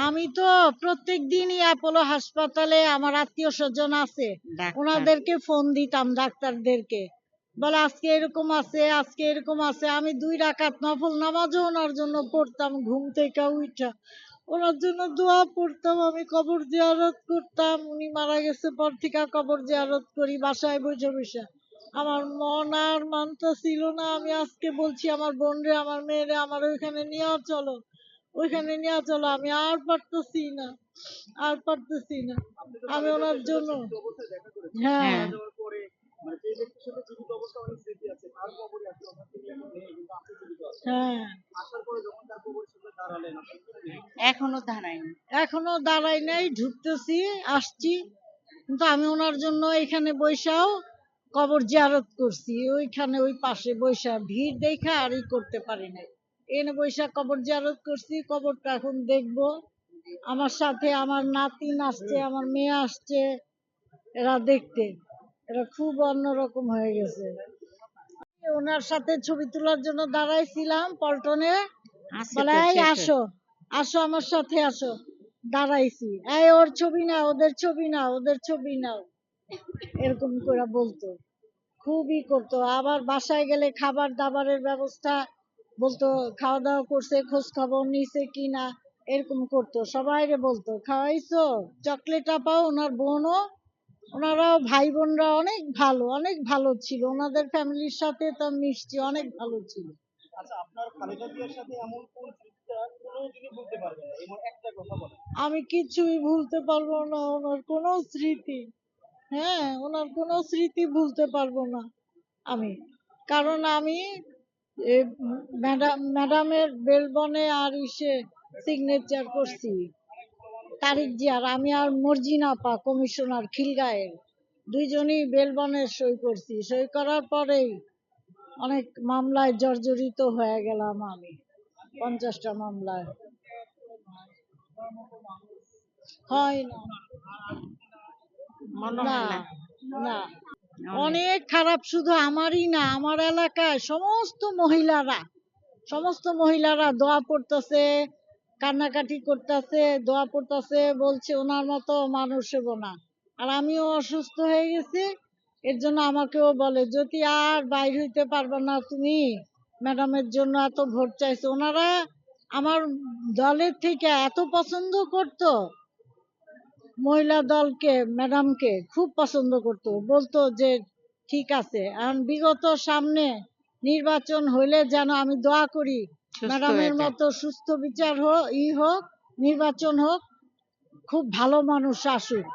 আমি তো প্রত্যেক দিনই অ্যাপোলো হাসপাতালে আমার আত্মীয় স্বজন আছে, ডাক্তার ওনাদেরকে ফোন দিতাম, ডাক্তারদেরকে বলে আজকে এরকম আছে, আজকে এরকম আছে। আমি 2 রাকাত নফল নামাজও ওনার জন্য পড়তাম, ঘুম থেকে উঠা ওনার জন্য দোয়া পড়তাম। আমি কবর জিয়ারত করতাম, উনি মারা গেছে পর থেকে কবর জিয়ারত করি বাসায় বসে বসে। আমার মন আর মানতা ছিল না। আমি আজকে বলছি আমার বোনরে, আমার মেয়েরে, আমার ওইখানে নিয়ে চলো, ওইখানে নিয়ে চলো। আমি আর পারতেছি না, আর পারতেছি না। আমি ওনার জন্য, হ্যাঁ, হ্যাঁ হ্যাঁ, এখনো দাঁড়ায়নি। এখনো দাঁড়াই নাই, ঢুকতেছি, আসছি। কিন্তু আমি ওনার জন্য এখানে বৈশাও কবর জিয়ারত করছি, ওইখানে ওই পাশে বৈশা ভিড় দেখা আর করতে পারি নাই। এনে বৈশা কবর জিয়ারত করছি, কবরটা এখন দেখবো। আমার সাথে আমার নাতিন আসছে, আমার মেয়ে আসছে, এরা দেখতে, এরা খুব অন্যরকম হয়ে গেছে। ওনার সাথে ছবি তোলার জন্য দাঁড়াইছিলাম পল্টনে, আছে বলে তো এই শেষ আসো, আসো আমার সাথে আসো। দাঁড়াইছি, এই ওর ছবি নাও, ওদের ছবি নাও, ওদের ছবি নাও, এরকম করে বলতো, খুবই করতো। আবার বাসায় গেলে খাবার দাবারের ব্যবস্থা বলতো, খাওয়া দাওয়া করছে, খোঁজ খবর নিছে কিনা, এরকম করতো। সবাইরে বলতো খাওয়াইছো, চকলেট আপাও, ওনার বোনও, ওনারাও ভাই বোনরা অনেক ভালো, অনেক ভালো ছিল। ওনাদের ফ্যামিলির সাথে তো মিশছি, অনেক ভালো ছিল। আমি কিছুই ভুলতে পারবো না ওনার কোনো স্মৃতি। হ্যাঁ, ওনার কোনো স্মৃতি ভুলতে পারবো না আমি। কারণ আমি ম্যাডামের বেলবনে আর ইসে সিগনেচার করছি, তারিক জিয়ার, আমি আর মর্জিনা আপা কমিশনার খিলগাঁয়ের, দুইজনই বেলবনের সই করছি। সই করার পরেই অনেক মামলায় জর্জরিত হয়ে গেলাম আমি, 50টা মামলায়। হয় না, মনে না, হয় না। না, অনেক অনেক খারাপ। শুধু আমারই না, আমার এলাকায় সমস্ত মহিলারা দোয়া পড়তেছে, কান্নাকাটি করতেছে, দোয়া পড়তেছে, বলছে ওনার মতো মানুষ হবো না। আর আমিও অসুস্থ হয়ে গেছি, এর জন্য আমাকেও বলে যদি আর বাইর হইতে পারবে না তুমি, ম্যাডামের জন্য এত ভোট চাইছো। ওনারা আমার দলের থেকে এত পছন্দ করতো, মহিলা দলকে, ম্যাডামকে খুব পছন্দ করতো, বলতো যে ঠিক আছে। এখন বিগত সামনে নির্বাচন হইলে যেন আমি দোয়া করি সুস্থ হয়ে ম্যাডামের যায়। মতো সুস্থ বিচার হোক, হোক, নির্বাচন হোক, খুব ভালো মানুষ আসুক।